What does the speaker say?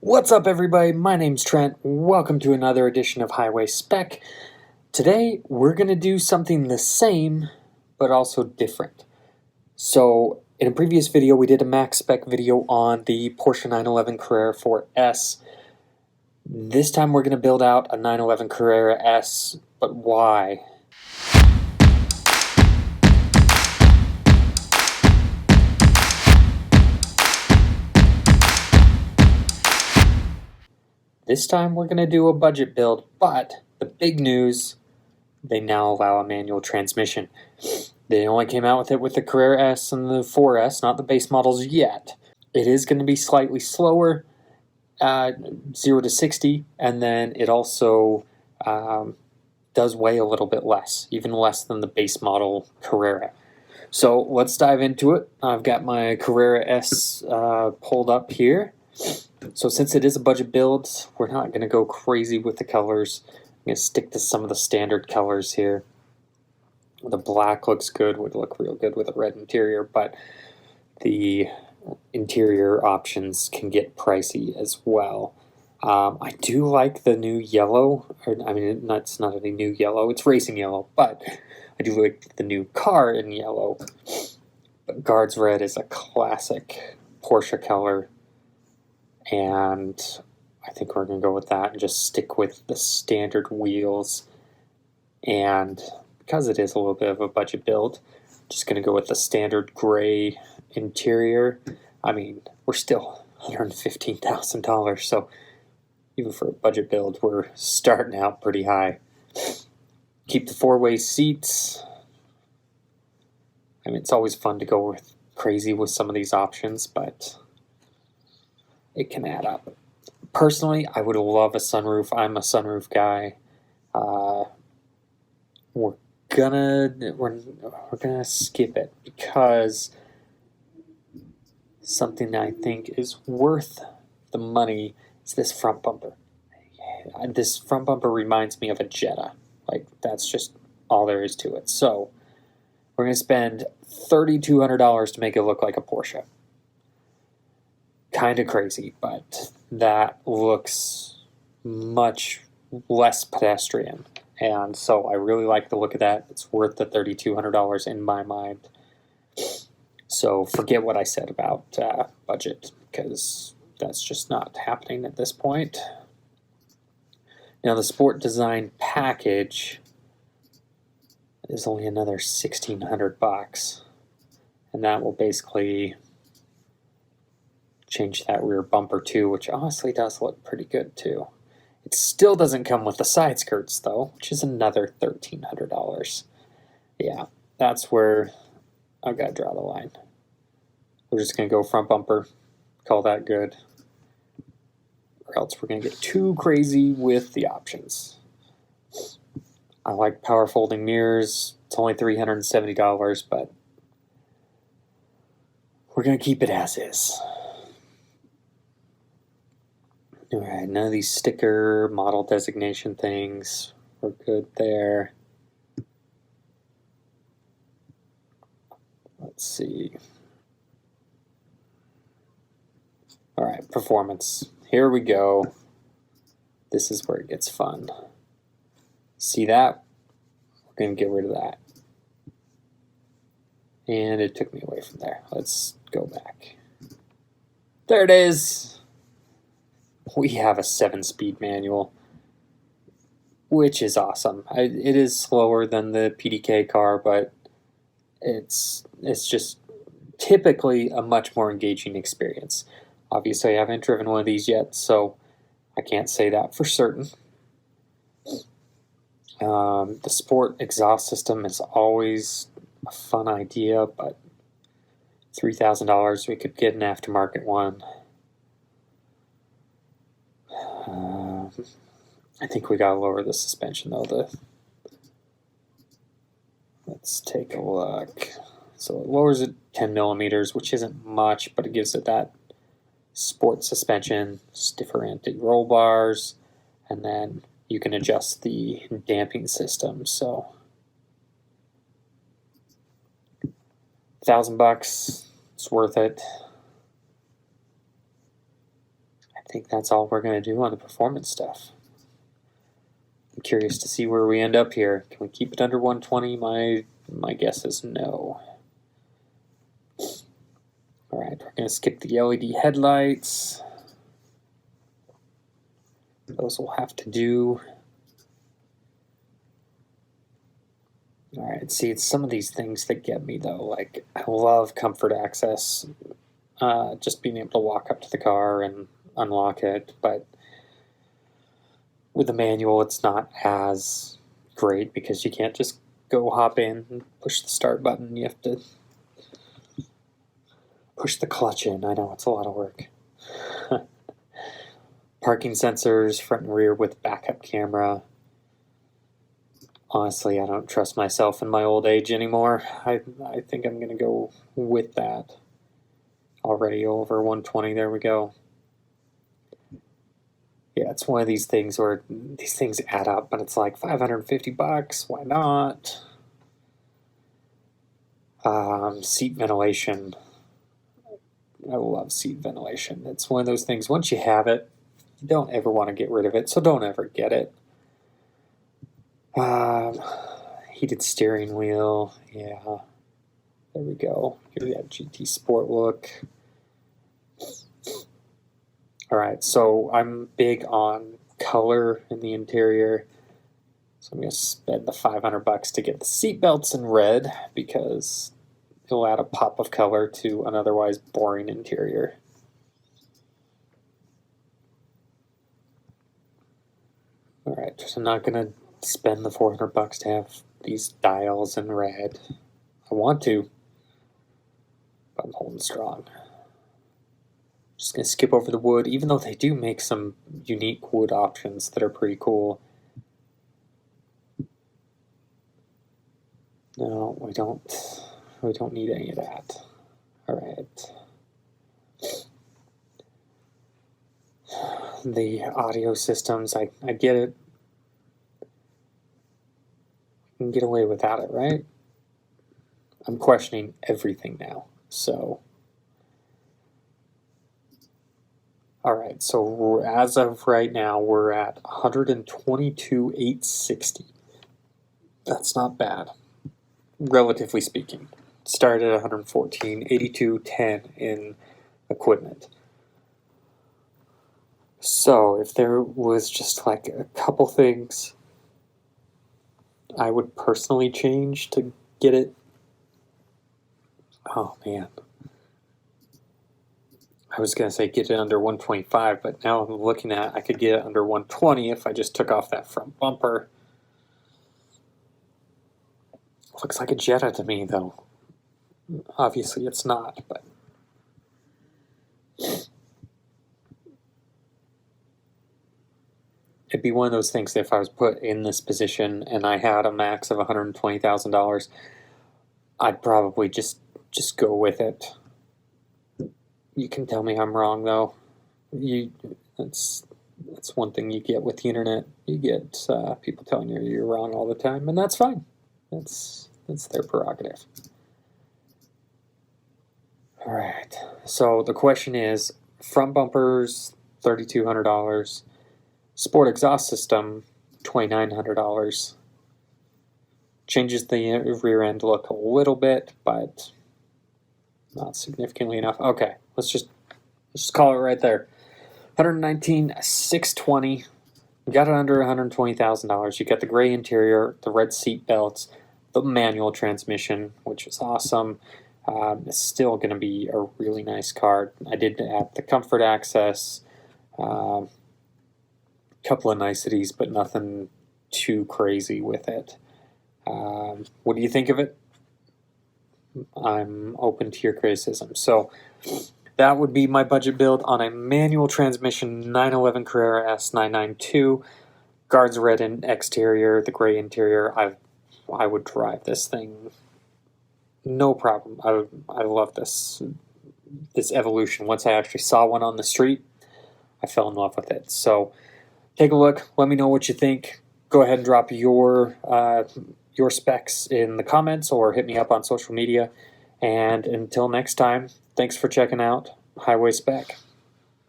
What's up, everybody? My name's Trent. Welcome to another edition of HWYSpec. Today, we're going to do something the same, but also different. So, in a previous video, we did a max spec video on the Porsche 911 Carrera S. This time, we're going to build out a 911 Carrera S, but why? This time we're going to do a budget build, but the big news, they now allow a manual transmission. They only came out with it with the Carrera S and the 4S, not the base models yet. It is going to be slightly slower, 0 to 60, and then it also does weigh a little bit less, even less than the base model Carrera. So let's dive into it. I've got my Carrera S pulled up here. So since it is a budget build, we're not going to go crazy with the colors. I'm going to stick to some of the standard colors here. The black looks good, would look real good with a red interior, but the interior options can get pricey as well. I do like the new yellow, it's not any new yellow, it's racing yellow, but I do like the new car in yellow. But Guards Red is a classic Porsche color, and I think we're going to go with that and just stick with the standard wheels. And because it is a little bit of a budget build, just going to go with the standard gray interior. I mean, we're still $115,000, so even for a budget build, we're starting out pretty high. Keep the four-way seats. I mean, it's always fun to go with crazy with some of these options, but it can add up. Personally, I would love a sunroof. I'm a sunroof guy. We're gonna skip it because something I think is worth the money is this front bumper. This front bumper reminds me of a Jetta. Like, that's just all there is to it. So we're gonna spend $3,200 to make it look like a Porsche. Kind of crazy, but that looks much less pedestrian, and so I really like the look of that. It's worth the $3,200 in my mind. So forget what I said about budget, because that's just not happening at this point. Now the Sport Design package is only another $1,600, and that will basically change that rear bumper too, which honestly does look pretty good too. It still doesn't come with the side skirts though, which is another $1,300. Yeah, that's where I've got to draw the line. We're just going to go front bumper, call that good, or else we're going to get too crazy with the options. I like power folding mirrors. It's only $370, but we're going to keep it as is. Alright, none of these sticker model designation things. We're good there. Let's see. Alright, performance. Here we go. This is where it gets fun. See that? We're going to get rid of that. And it took me away from there. Let's go back. There it is! We have a 7-speed manual, which is awesome. It is slower than the PDK car, but it's just typically a much more engaging experience. Obviously, I haven't driven one of these yet, so I can't say that for certain. The Sport exhaust system is always a fun idea, but $3,000, we could get an aftermarket one. I think we gotta lower the suspension though. Let's take a look. So it lowers it 10 millimeters, which isn't much, but it gives it that sport suspension, stiffer anti-roll bars, and then you can adjust the damping system. So $1,000, it's worth it. I think that's all we're going to do on the performance stuff. I'm curious to see where we end up here. Can we keep it under 120? My guess is no. All right, we're going to skip the LED headlights. Those will have to do. All right, see, it's some of these things that get me, though. Like, I love comfort access, just being able to walk up to the car and unlock it, but with the manual, it's not as great because you can't just go hop in and push the start button. You have to push the clutch in. I know, it's a lot of work. Parking sensors, front and rear with backup camera. Honestly, I don't trust myself in my old age anymore. I think I'm going to go with that. Already over 120, there we go. Yeah, it's one of these things where these things add up, but it's like $550, why not? Seat ventilation. I love seat ventilation. It's one of those things, once you have it, you don't ever want to get rid of it, so don't ever get it. Heated steering wheel, yeah. There we go. Give that GT Sport look. Alright, so I'm big on color in the interior. So I'm going to spend the $500 to get the seat belts in red because it'll add a pop of color to an otherwise boring interior. Alright, so I'm not going to spend the $400 to have these dials in red. I want to, but I'm holding strong. Just going to skip over the wood, even though they do make some unique wood options that are pretty cool. No, we don't need any of that. All right. The audio systems, I get it. We can get away without it, right? I'm questioning everything now, so. All right, so as of right now, we're at 122,860. That's not bad, relatively speaking. Started at 114, 8210 in equipment. So if there was just like a couple things I would personally change to get it. Oh man. I was going to say get it under 125, but now I'm looking at I could get it under 120 if I just took off that front bumper. Looks like a Jetta to me, though. Obviously it's not, but it'd be one of those things that if I was put in this position and I had a max of $120,000, I'd probably just go with it. You can tell me I'm wrong, though. That's one thing you get with the internet. You get people telling you you're wrong all the time, and that's fine. That's their prerogative. All right. So the question is: front bumpers, $3,200. Sport exhaust system, $2,900. Changes the rear end look a little bit, but not significantly enough. Okay, let's just call it right there. $119,620. You got it under $120,000. You got the gray interior, the red seat belts, the manual transmission, which is awesome. It's still going to be a really nice car. I did add the comfort access, couple of niceties, but nothing too crazy with it. What do you think of it? I'm open to your criticism. So that would be my budget build on a manual transmission 911 Carrera S 992. Guards red in exterior, the gray interior. I would drive this thing, no problem. I love this evolution. Once I actually saw one on the street, I fell in love with it. So take a look. Let me know what you think. Go ahead and drop your specs in the comments or hit me up on social media. And until next time, thanks for checking out HWYSpec.